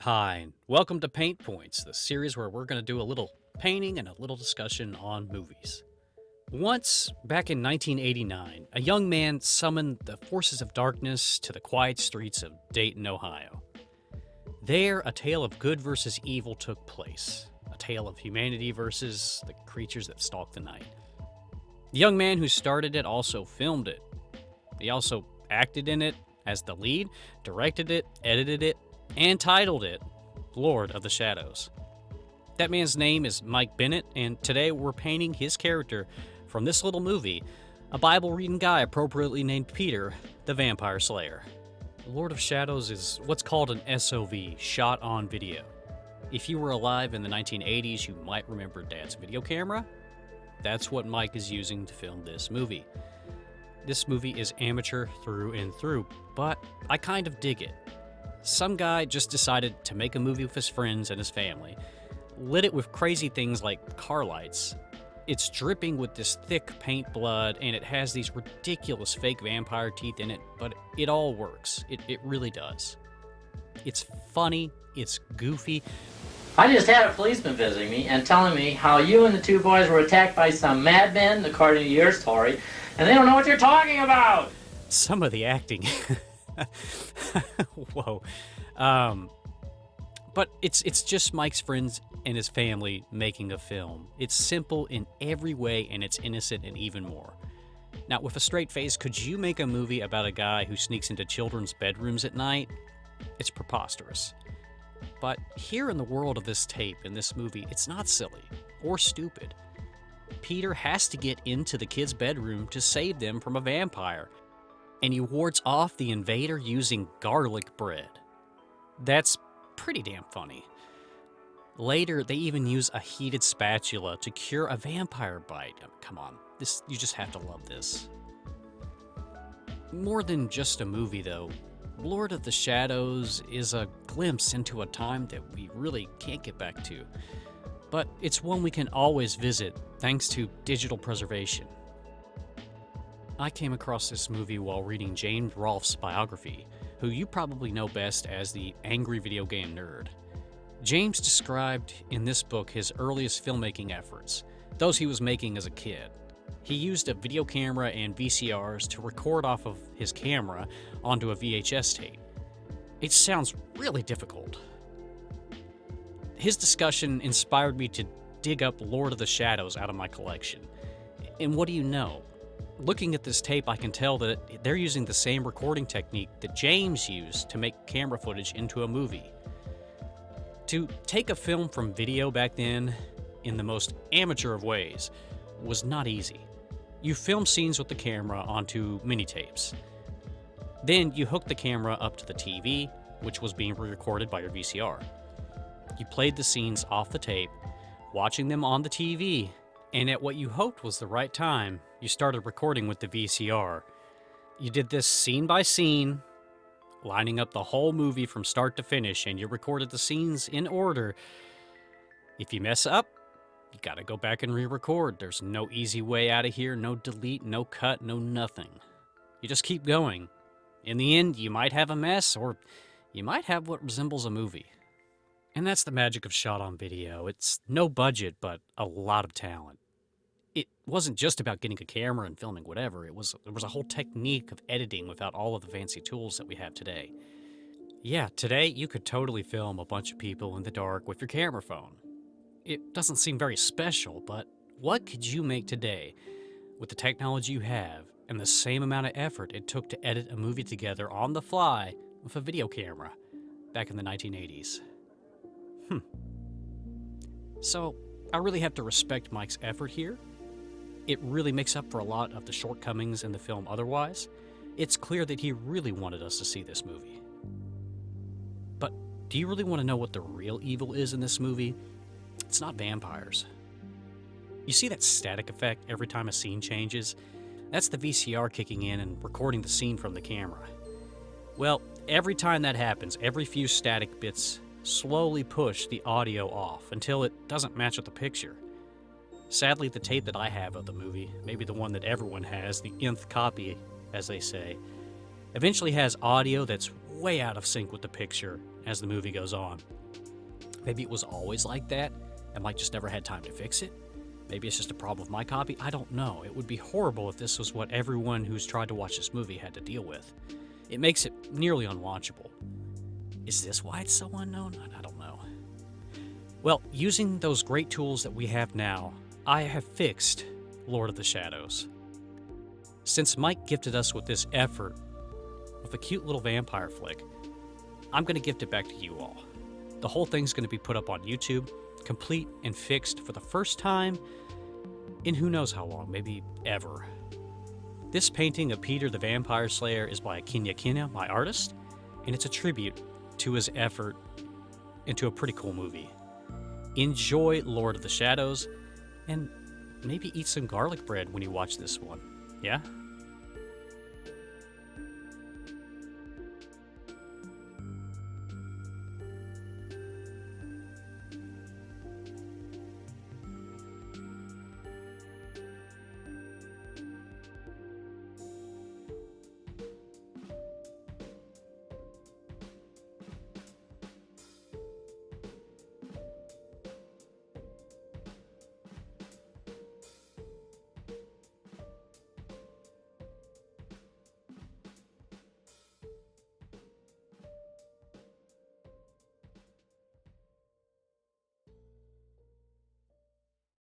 Hi, and welcome to Paint Points, the series where we're going to do a little painting and a little discussion on movies. Once, back in 1989, a young man summoned the forces of darkness to the quiet streets of Dayton, Ohio. There, a tale of good versus evil took place, a tale of humanity versus the creatures that stalk the night. The young man who started it also filmed it. He also acted in it as the lead, directed it, edited it, and titled it Lord of the Shadows. That man's name is Mike Bennett, and today we're painting his character from this little movie, a Bible-reading guy appropriately named Peter, the Vampire Slayer. Lord of Shadows is what's called an SOV, shot on video. If you were alive in the 1980s, you might remember Dad's video camera. That's what Mike is using to film this movie. This movie is amateur through and through, but I kind of dig it. Some guy just decided to make a movie with his friends and his family, lit it with crazy things like car lights. It's dripping with this thick paint blood, and it has these ridiculous fake vampire teeth in it, but it all works. It really does. It's funny, it's goofy. I just had a policeman visiting me and telling me how you and the two boys were attacked by some madmen, according to your story, and they don't know what you're talking about! Some of the acting... Whoa. But it's just Mike's friends and his family making a film. It's simple in every way, and it's innocent in even more. Now, with a straight face, could you make a movie about a guy who sneaks into children's bedrooms at night? It's preposterous. But here in the world of this tape, in this movie, it's not silly or stupid. Peter has to get into the kid's bedroom to save them from a vampire, and he wards off the invader using garlic bread. That's pretty damn funny. Later, they even use a heated spatula to cure a vampire bite. Come on, you just have to love this. More than just a movie, though, Lord of the Shadows is a glimpse into a time that we really can't get back to. But it's one we can always visit thanks to digital preservation. I came across this movie while reading James Rolfe's biography, who you probably know best as the angry video game nerd. James described in this book his earliest filmmaking efforts, those he was making as a kid. He used a video camera and VCRs to record off of his camera onto a VHS tape. It sounds really difficult. His discussion inspired me to dig up Lord of the Shadows out of my collection. And what do you know? Looking at this tape, I can tell that they're using the same recording technique that James used to make camera footage into a movie. To take a film from video back then, in the most amateur of ways, was not easy. You film scenes with the camera onto mini-tapes. Then you hook the camera up to the TV, which was being re-recorded by your VCR. You played the scenes off the tape, watching them on the TV, and at what you hoped was the right time, you started recording with the VCR. You did this scene by scene, lining up the whole movie from start to finish, and you recorded the scenes in order. If you mess up, you gotta go back and re-record. There's no easy way out of here, no delete, no cut, no nothing. You just keep going. In the end, you might have a mess, or you might have what resembles a movie. And that's the magic of shot on video. It's no budget, but a lot of talent. It wasn't just about getting a camera and filming whatever. There was a whole technique of editing without all of the fancy tools that we have today. Yeah, today you could totally film a bunch of people in the dark with your camera phone. It doesn't seem very special, but what could you make today with the technology you have and the same amount of effort it took to edit a movie together on the fly with a video camera back in the 1980s? So, I really have to respect Mike's effort here. It really makes up for a lot of the shortcomings in the film otherwise. It's clear that he really wanted us to see this movie. But do you really want to know what the real evil is in this movie? It's not vampires. You see that static effect every time a scene changes? That's the VCR kicking in and recording the scene from the camera. Well, every time that happens, every few static bits slowly push the audio off until it doesn't match with the picture. Sadly, the tape that I have of the movie, maybe the one that everyone has, the nth copy, as they say, eventually has audio that's way out of sync with the picture, as the movie goes on. Maybe it was always like that, and Mike just never had time to fix it. Maybe it's just a problem with my copy. I don't know. It would be horrible if this was what everyone who's tried to watch this movie had to deal with. It makes it nearly unwatchable. Is this why it's so unknown? I don't know. Well, using those great tools that we have now, I have fixed Lord of the Shadows. Since Mike gifted us with this effort, with a cute little vampire flick, I'm going to gift it back to you all. The whole thing's going to be put up on YouTube, complete and fixed for the first time in who knows how long, maybe ever. This painting of Peter the Vampire Slayer is by Kinya Kina, my artist, and it's a tribute to his effort into a pretty cool movie. Enjoy Lord of the Shadows, and maybe eat some garlic bread when you watch this one. Yeah?